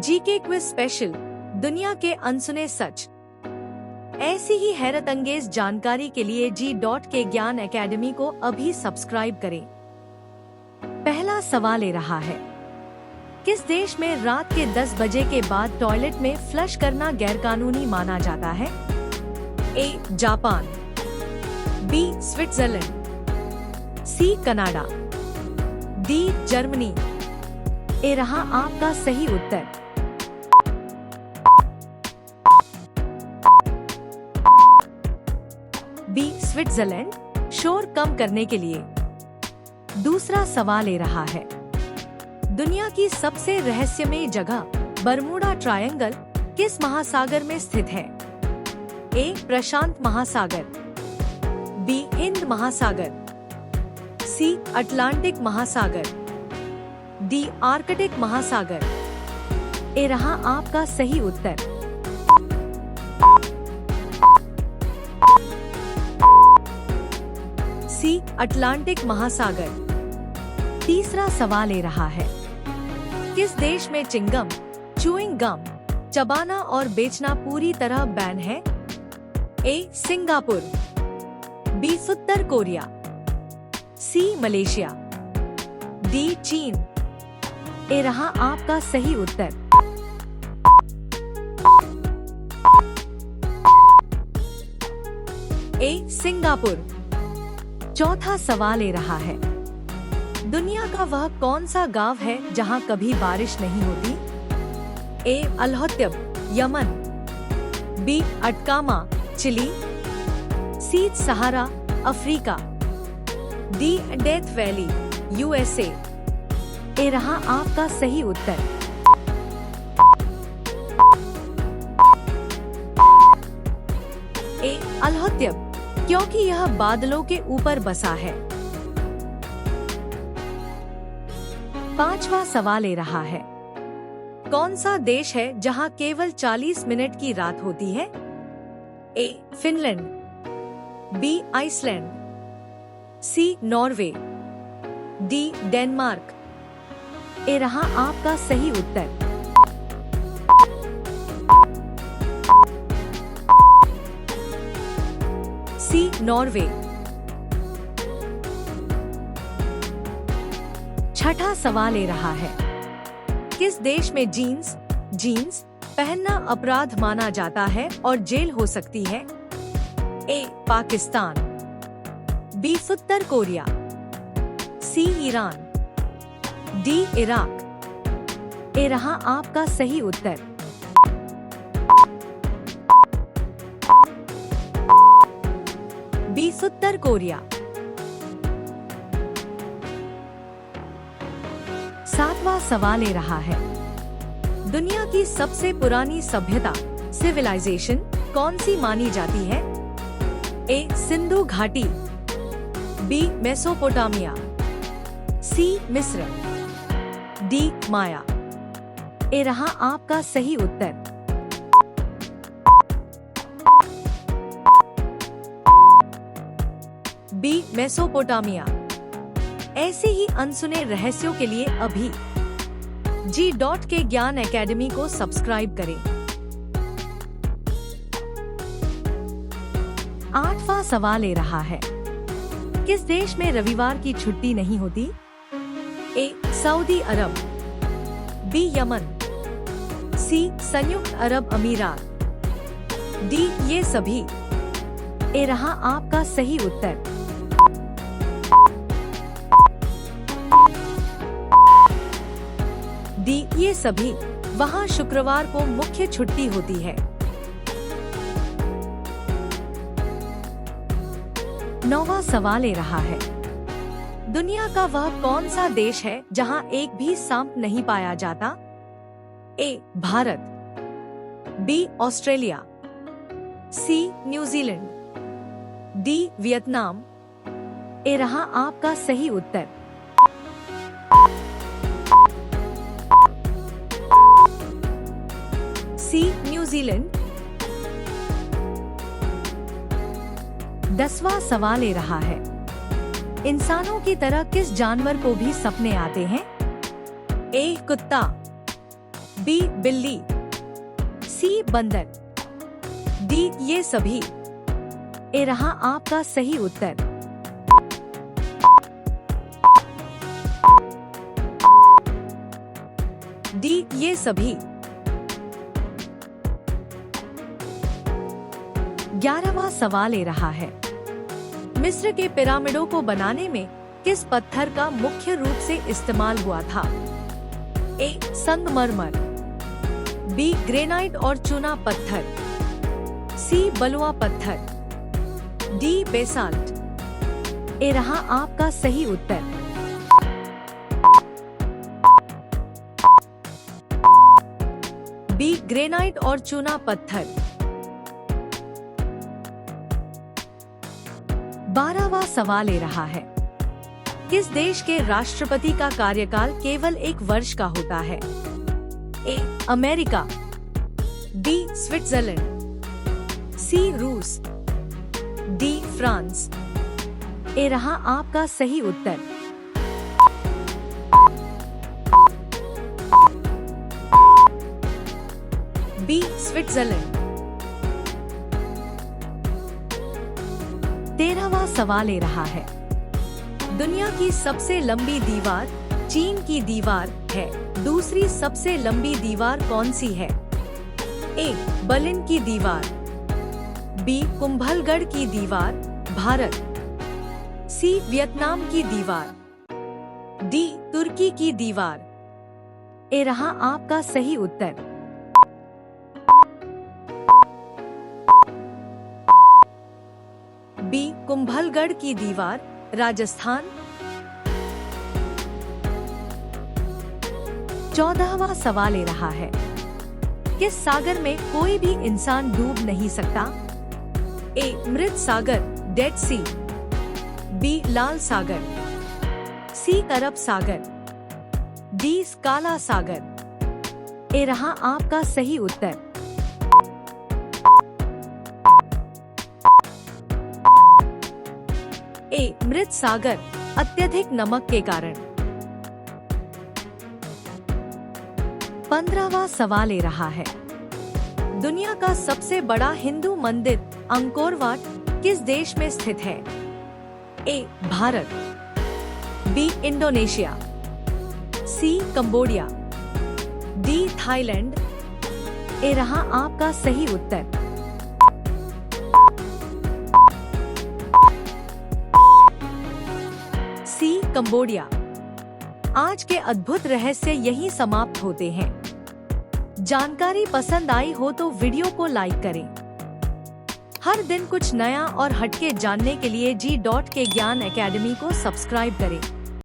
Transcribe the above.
GK quiz special, दुनिया के अनसुने सच। ऐसी ही हैरत अंगेज जानकारी के लिए G.K ज्ञान एकेडमी को अभी सब्सक्राइब करें। पहला सवाल ले रहा है, किस देश में रात के 10 बजे के बाद टॉयलेट में फ्लश करना गैरकानूनी माना जाता है? A. Japan, B. Switzerland, C. Canada, D. Germany. ए रहा आपका सही उत्तर। बी. स्विट्जरलैंड, शोर कम करने के लिए। दूसरा सवाल ले रहा है, दुनिया की सबसे रहस्यमय जगह बरमूडा ट्रायंगल किस महासागर में स्थित है? ए. प्रशांत महासागर, बी. हिंद महासागर, सी. अटलांटिक महासागर, डी. आर्कटिक महासागर। ए रहा आपका सही उत्तर। सी. अटलांटिक महासागर। तीसरा सवाल ले रहा है, किस देश में चिंगम, चूइंग गम चबाना और बेचना पूरी तरह बैन है? ए. Singapore, B. उत्तर कोरिया, सी. Malaysia, D. चीन। ए रहा आपका सही उत्तर। ए. सिंगापुर। चौथा सवाल ले रहा है, दुनिया का वह कौन सा गांव है जहां कभी बारिश नहीं होती? A. Al Hutaib, Yemen, B. Atacama, Chile, C. Sahara, Africa, D. Death Valley, USA। ए रहा आपका सही उत्तर। ए. अल्हौत्यब, क्योंकि यह बादलों के ऊपर बसा है। पांचवा सवाल ले रहा है, कौन सा देश है जहां केवल 40 मिनट की रात होती है? A. Finland, B. Iceland, C. Norway, D. Denmark. ए रहा आपका सही उत्तर। सी. नॉर्वे। छठा सवाल ले रहा है, किस देश में जीन्स पहनना अपराध माना जाता है और जेल हो सकती है? ए. पाकिस्तान, बी. उत्तर Korea, C. Iran, D. Iraq. ए रहा आपका सही उत्तर। बी. उत्तर कोरिया। सातवां सवाल ले रहा है, दुनिया की सबसे पुरानी सभ्यता सिविलाइजेशन कौन सी मानी जाती है? ए. सिंधु घाटी, बी. मेसोपोटामिया, सी. मिस्र, डी. माया। ए रहा आपका सही उत्तर। बी. मेसोपोटामिया। ऐसे ही अनसुने रहस्यों के लिए अभी G.K ज्ञान एकेडमी को सब्सक्राइब करें। 8वां सवाल ले रहा है, किस देश में रविवार की छुट्टी नहीं होती? ए. सऊदी अरब, बी. यमन, सी. संयुक्त अरब अमीरात, डी. ये सभी। ए रहा आपका सही उत्तर। डी. ये सभी, वहाँ शुक्रवार को मुख्य छुट्टी होती है। 9वां सवाल ले रहा है, दुनिया का वह कौन सा देश है जहाँ एक भी सांप नहीं पाया जाता? A. Bharat, B. Australia, C. New Zealand, D. Vietnam. ए रहा आपका सही उत्तर। सी. न्यूजीलैंड। 10वां सवाल ले रहा है, इंसानों की तरह किस जानवर को भी सपने आते हैं? ए. कुत्ता, बी बिल्ली, सी बंदर, डी ये सभी। ए रहा आपका सही उत्तर। डी ये सभी। 11वां सवाल ए रहा है, मिस्र के पिरामिडों को बनाने में किस पत्थर का मुख्य रूप से इस्तेमाल हुआ था? ए संगमरमर, बी ग्रेनाइट और चूना पत्थर, सी बलुआ पत्थर, डी बेसाल्ट। ए रहा आपका सही उत्तर। बी ग्रेनाइट और चूना पत्थर। 12वां सवाल ए रहा है, किस देश के राष्ट्रपति का कार्यकाल केवल 1 वर्ष का होता है? ए अमेरिका, बी स्विट्जरलैंड, सी रूस, डी फ्रांस। ए रहा आपका सही उत्तर। B Switzerland. 13वां सवाल ए रहा है, दुनिया की सबसे लंबी दीवार चीन की दीवार है, दूसरी सबसे लंबी दीवार कौन सी है? ए बर्लिन की दीवार, बी कुंभलगढ़ की दीवार भारत, सी वियतनाम की दीवार, डी तुर्की की दीवार। ए रहा आपका सही उत्तर। बी कुंभलगढ़ की दीवार राजस्थान। 14वां सवाल ए रहा है, किस सागर में कोई भी इंसान डूब नहीं सकता? ए मृत सागर डेड सी, बी लाल सागर, सी अरब सागर, डी काला सागर। ए रहा आपका सही उत्तर। ए मृत सागर, अत्यधिक नमक के कारण। 15वां सवाल ए रहा है, दुनिया का सबसे बड़ा हिंदू मंदिर अंकोरवाट किस देश में स्थित है? ए भारत, बी इंडोनेशिया, सी कंबोडिया, डी थाईलैंड। ए रहा आपका सही उत्तर। सी कंबोडिया। आज के अद्भुत रहस्य यहीं समाप्त होते हैं। जानकारी पसंद आई हो तो वीडियो को लाइक करें। हर दिन कुछ नया और हटके जानने के लिए G.के ज्ञान एकेडमी को सब्सक्राइब करें।